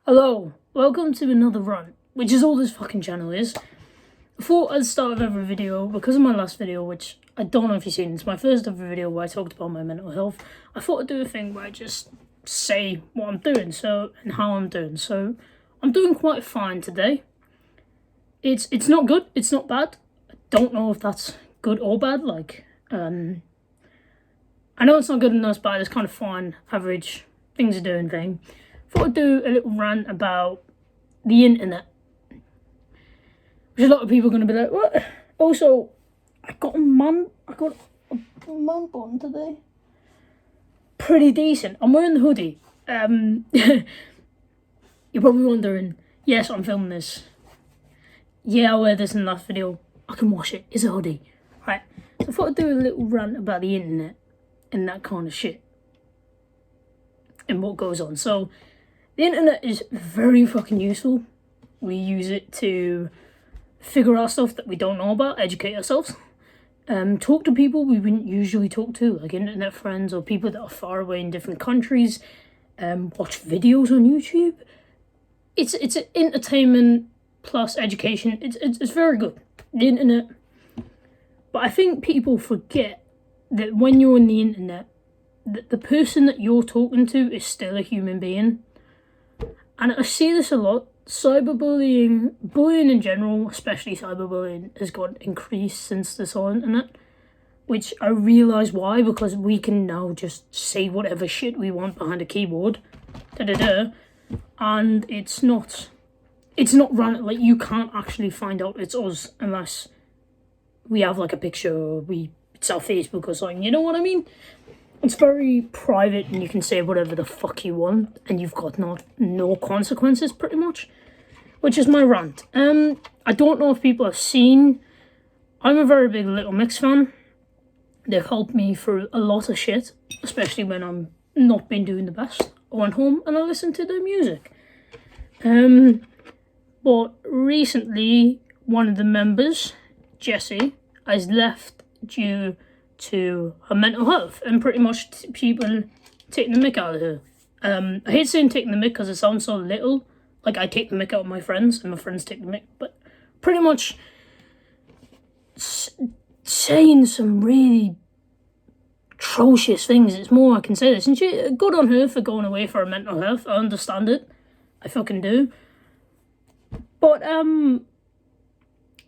Hello, welcome to another rant, which is all this fucking channel is. Before I start with every video, because of my last video, which I don't know if you've seen, it's my first ever video where I talked about my mental health, I thought I'd do a thing where I just say what I'm doing, and how I'm doing. So, I'm doing quite fine today. It's not good, it's not bad. I don't know if that's good or bad, I know it's not good and not bad, it's kind of fine, average, things are doing thing. Thought I'd do a little rant about the internet, which a lot of people are going to be like, what? Also, I got a man bun today. Pretty decent. I'm wearing the hoodie. You're probably wondering, yes, I'm filming this. Yeah, I wear this in the last video. I can wash it. It's a hoodie. Right. So I thought I'd do a little rant about the internet and that kind of shit. And what goes on. So, the internet is very fucking useful. We use it to figure out stuff that we don't know about, educate ourselves, talk to people we wouldn't usually talk to, like internet friends or people that are far away in different countries, watch videos on YouTube. It's an entertainment plus education. It's very good, the internet. But I think people forget that when you're on the internet, the person that you're talking to is still a human being. And I see this a lot. Cyberbullying, bullying in general, especially cyberbullying, has got increased since this whole internet. Which I realise why, because we can now just say whatever shit we want behind a keyboard. And it's not random. Like, you can't actually find out it's us unless we have like a picture or it's our Facebook or something. You know what I mean? It's very private and you can say whatever the fuck you want and you've got no consequences, pretty much. Which is my rant. I don't know if people have seen, I'm a very big Little Mix fan. They've helped me through a lot of shit, especially when I'm not been doing the best. I went home and I listened to their music. But recently, one of the members, Jessie, has left due to her mental health and pretty much people taking the mick out of her. I hate saying taking the mick because it sounds so little. Like, I take the mick out of my friends and my friends take the mick. But pretty much saying some really atrocious things. It's more I can say this. And good on her for going away for her mental health. I understand it. I fucking do. But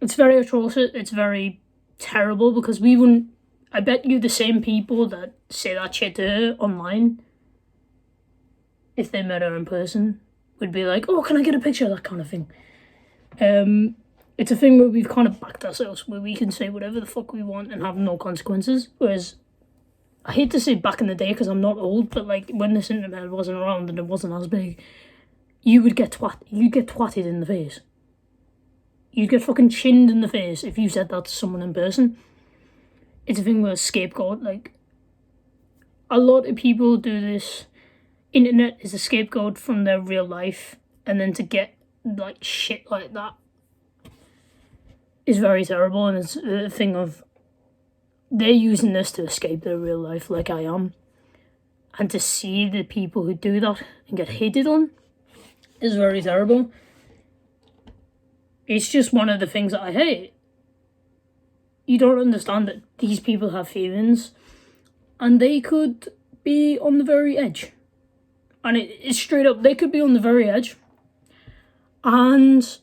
it's very atrocious. It's very terrible because I bet you the same people that say that shit to her online, if they met her in person, would be like, oh, can I get a picture? That kind of thing. It's a thing where we've kind of backed ourselves, where we can say whatever the fuck we want and have no consequences. Whereas, I hate to say back in the day because I'm not old, but like when this internet wasn't around and it wasn't as big, you'd get twatted in the face. You'd get fucking chinned in the face if you said that to someone in person. It's a thing where a scapegoat, like, a lot of people do this. Internet is a scapegoat from their real life, and then to get, like, shit like that is very terrible, and it's a thing of, they're using this to escape their real life, like I am. And to see the people who do that and get hated on is very terrible. It's just one of the things that I hate. You don't understand that these people have feelings and they could be on the very edge. And it's straight up, they could be on the very edge and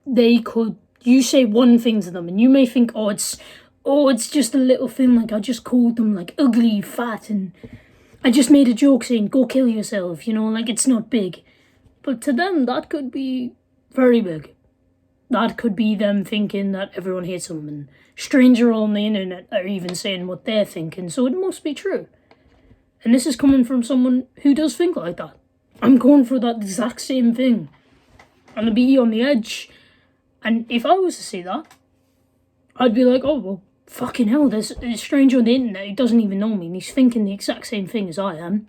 you say one thing to them and you may think, oh, it's just a little thing, like I just called them like ugly, fat, and I just made a joke saying, go kill yourself, like it's not big. But to them, that could be very big. That could be them thinking that everyone hates them, and strangers on the internet are even saying what they're thinking, so it must be true. And this is coming from someone who does think like that. I'm going for that exact same thing. I'm gonna be on the edge. And if I was to see that, I'd be like, oh, well, fucking hell, there's a stranger on the internet who doesn't even know me, and he's thinking the exact same thing as I am.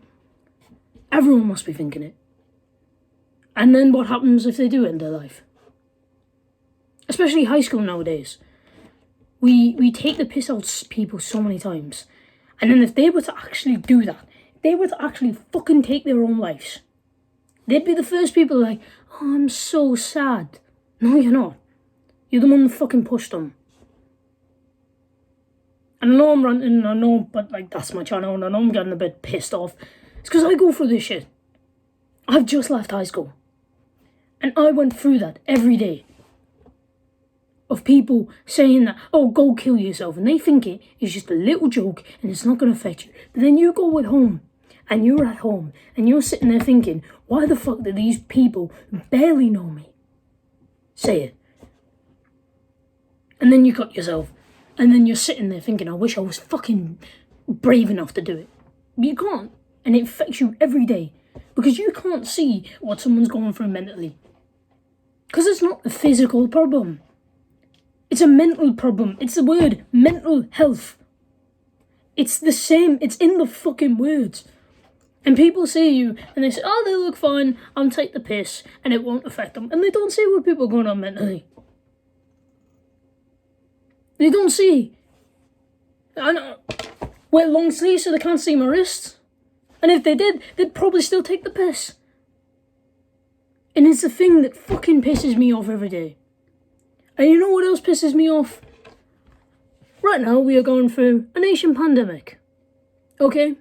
Everyone must be thinking it. And then what happens if they do end their life? Especially high school nowadays. We take the piss out of people so many times. And then if they were to actually do that, if they were to actually fucking take their own lives, They'd be the first people like, oh, I'm so sad. No, you're not. You're the one that fucking pushed them. And I know I'm ranting, and I know, but like, that's my channel, and I know I'm getting a bit pissed off. It's because I go through this shit. I've just left high school. And I went through that every day. Of people saying that, oh, go kill yourself. And they think it is just a little joke and it's not going to affect you. But then you go at home, and you're at home, and you're sitting there thinking, why the fuck do these people who barely know me say it? And then you cut yourself. And then you're sitting there thinking, I wish I was fucking brave enough to do it. But you can't. And it affects you every day. Because you can't see what someone's going through mentally. Because it's not a physical problem. It's a mental problem. It's the word mental health. It's the same. It's in the fucking words. And people see you and they say, oh, they look fine. I'm take the piss and it won't affect them. And they don't see what people are going on mentally. They don't see. I wear long sleeves so they can't see my wrists. And if they did, they'd probably still take the piss. And it's the thing that fucking pisses me off every day. And you know what else pisses me off? Right now we are going through a nation pandemic. Okay?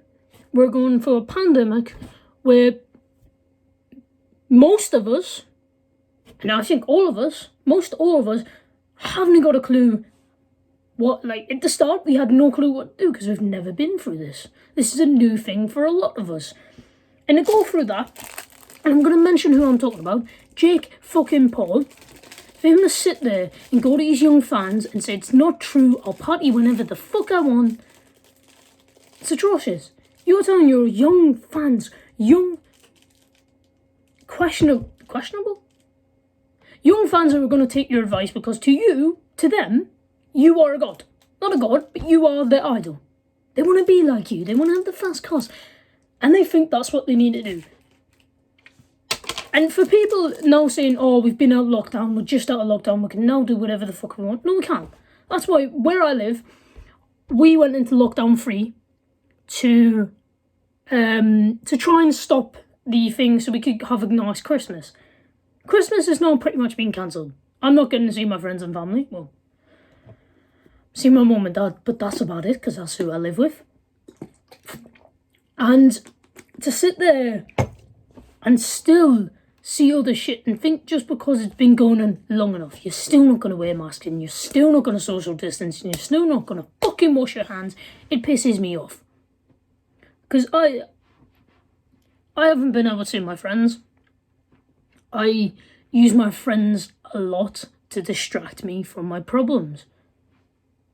We're going through a pandemic where most of us, and I think all of us, haven't got a clue what, like, at the start we had no clue what to do because we've never been through this. This is a new thing for a lot of us. And to go through that, and I'm going to mention who I'm talking about, Jake fucking Paul, for him to sit there and go to his young fans and say, it's not true, I'll party whenever the fuck I want. It's atrocious. You're telling your young fans, questionable? Young fans are going to take your advice because to them, you are a god. Not a god, but you are their idol. They want to be like you. They want to have the fast cars. And they think that's what they need to do. And for people now saying, oh, we've been out of lockdown, we're just out of lockdown, we can now do whatever the fuck we want. No, we can't. That's why, where I live, we went into lockdown free to try and stop the thing so we could have a nice Christmas. Christmas is now pretty much being cancelled. I'm not getting to see my friends and family. Well, see my mum and dad, but that's about it, because that's who I live with. And to sit there and still see all the shit and think just because it's been going on long enough, you're still not going to wear masks and you're still not going to social distance and you're still not going to fucking wash your hands, it pisses me off. Because I haven't been able to see my friends. I use my friends a lot to distract me from my problems.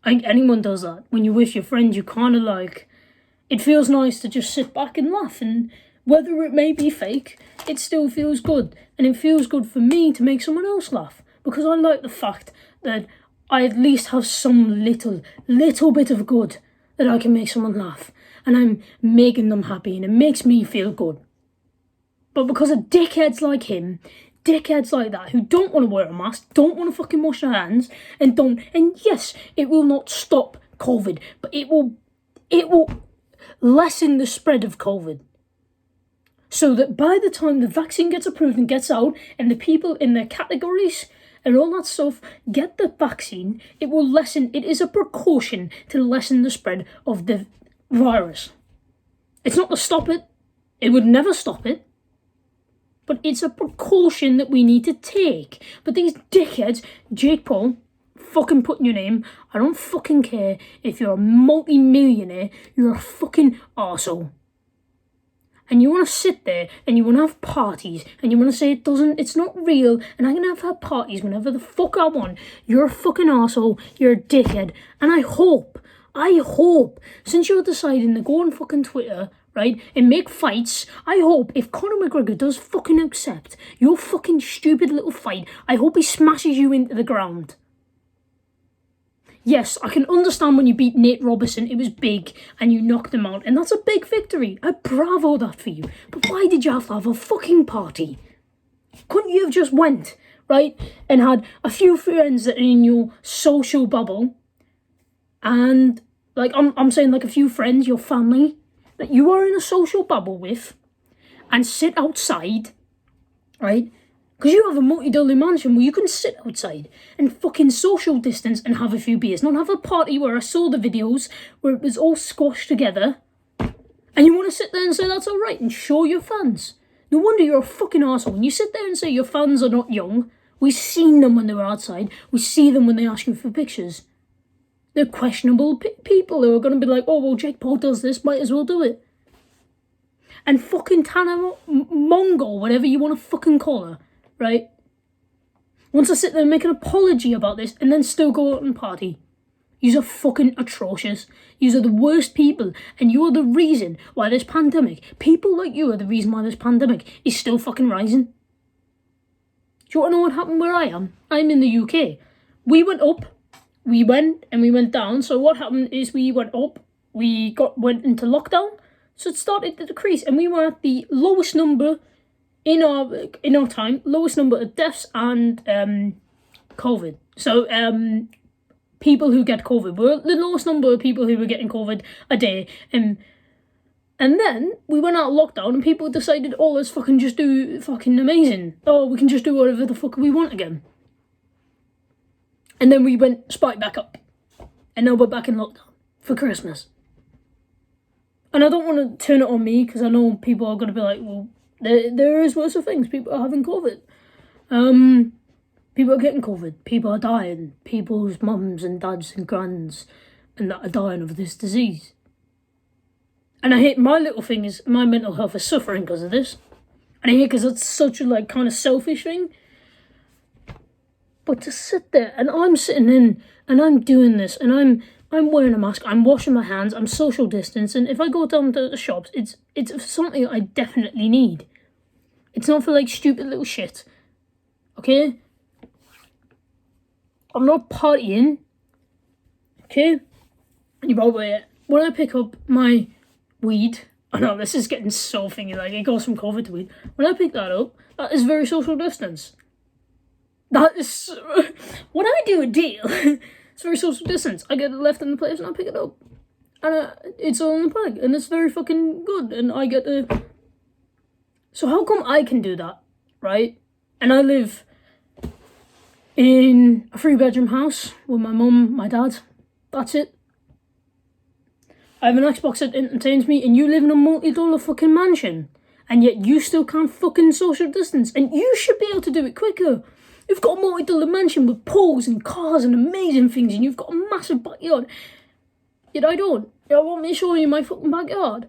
I think anyone does that. When you're with your friends, you kind of like, it feels nice to just sit back and laugh, and whether it may be fake, it still feels good. And it feels good for me to make someone else laugh, because I like the fact that I at least have some little bit of good that I can make someone laugh, and I'm making them happy, and it makes me feel good. But because of dickheads like him, dickheads like that, who don't want to wear a mask, don't want to fucking wash their hands, and yes, it will not stop COVID, but it will lessen the spread of COVID. So that by the time the vaccine gets approved and gets out, and the people in their categories and all that stuff get the vaccine, it will lessen, it is a precaution to lessen the spread of the virus. It's not to stop it, it would never stop it, but it's a precaution that we need to take. But these dickheads, Jake Paul, fucking put in your name, I don't fucking care if you're a multi-millionaire, you're a fucking arsehole. And you want to sit there and you want to have parties and you want to say it's not real and I'm going to have parties whenever the fuck I want. You're a fucking arsehole, you're a dickhead. And I hope, since you're deciding to go on fucking Twitter, right, and make fights, I hope if Conor McGregor does fucking accept your fucking stupid little fight, I hope he smashes you into the ground. Yes, I can understand when you beat Nate Robinson, it was big, and you knocked him out, and that's a big victory. I bravo that for you. But why did you have to have a fucking party? Couldn't you have just went, right, and had a few friends that are in your social bubble, and, like, I'm saying, like, a few friends, your family, that you are in a social bubble with, and sit outside right? Because you have a multi-dwelling mansion where you can sit outside and fucking social distance and have a few beers, not have a party where I saw the videos where it was all squashed together, and you want to sit there and say that's all right and show your fans. No wonder you're a fucking arsehole. When you sit there and say your fans are not young, we've seen them when they were outside, we see them when they ask you for pictures. They're questionable people who are going to be like, oh, well, Jake Paul does this, might as well do it. And fucking Tana Mongol, whatever you want to fucking call her, right? Wants to sit there and make an apology about this and then still go out and party. Yous are fucking atrocious. Yous are the worst people, and you are the reason why this pandemic, people like you are the reason why this pandemic is still fucking rising. Do you want to know what happened where I am? I'm in the UK. We went up, we went down. So what happened is we went up, went into lockdown, so it started to decrease, and we were at the lowest number in our time, lowest number of deaths and COVID. So people who get COVID were the lowest number of people who were getting COVID a day, and then we went out of lockdown and people decided, oh, let's fucking just do fucking amazing. Oh, we can just do whatever the fuck we want again. And then we went spike back up, and now we're back in lockdown for Christmas. And I don't want to turn it on me because I know people are going to be like, well, there is worse things. People are having COVID. People are getting COVID. People are dying. People's mums and dads and grands and that are dying of this disease. And I hate my little thing is my mental health is suffering because of this. And I hate because it's such a like kind of selfish thing. But to sit there and I'm sitting in and I'm doing this and I'm wearing a mask, I'm washing my hands, I'm social distance, and if I go down to the shops, it's something I definitely need. It's not for like stupid little shit. Okay? I'm not partying. Okay? You probably when I pick up my weed, I know this is getting so thingy, like it goes from COVID to weed. When I pick that up, that is very social distance. That is when I do a deal, it's very social distance. I get it left in the place and I pick it up. And it's all in the bag and it's very fucking good and I get to. So how come I can do that, right? And I live in a 3-bedroom house with my mum, my dad. That's it. I have an Xbox that entertains me, and you live in a multi-dollar fucking mansion, and yet you still can't fucking social distance, and you should be able to do it quicker. You've got a multi-dollar mansion with pools and cars and amazing things, and you've got a massive backyard. Yet I don't. You want me to show you my fucking backyard?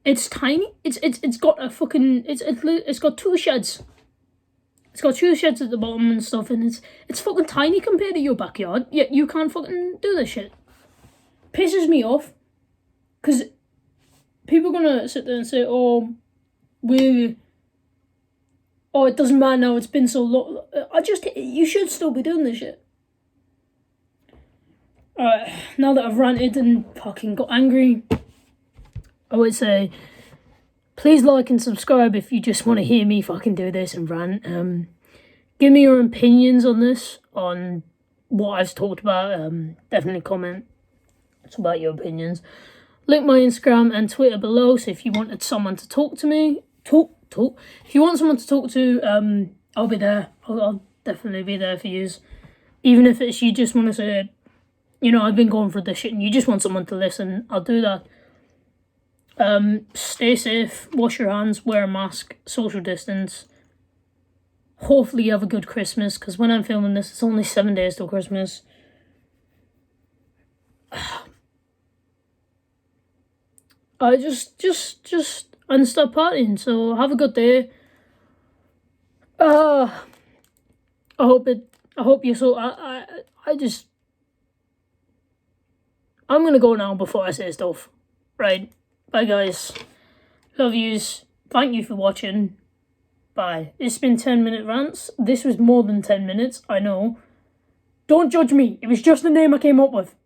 It's tiny. It's got a fucking it's got 2 sheds. It's got 2 sheds at the bottom and stuff, and it's fucking tiny compared to your backyard. Yet you can't fucking do this shit. Pisses me off, because people are gonna sit there and say, oh, it doesn't matter now, it's been so long. You should still be doing this shit. Alright, now that I've ranted and fucking got angry, I would say, please like and subscribe if you just want to hear me fucking do this and rant. Give me your opinions on this, on what I've talked about. Definitely comment. It's about your opinions. Link my Instagram and Twitter below, so if you wanted someone to talk to me, if you want someone to talk to, I'll be there. I'll definitely be there for you. Even if it's you just want to say, I've been going through this shit and you just want someone to listen, I'll do that. Stay safe, wash your hands, wear a mask, social distance. Hopefully you have a good Christmas, because when I'm filming this, it's only 7 days till Christmas. I just unstop partying, so have a good day. I hope you so. I'm gonna go now before I say stuff. Right. Bye guys. Love yous. Thank you for watching. Bye. It's been 10-minute rants. This was more than 10 minutes, I know. Don't judge me. It was just the name I came up with.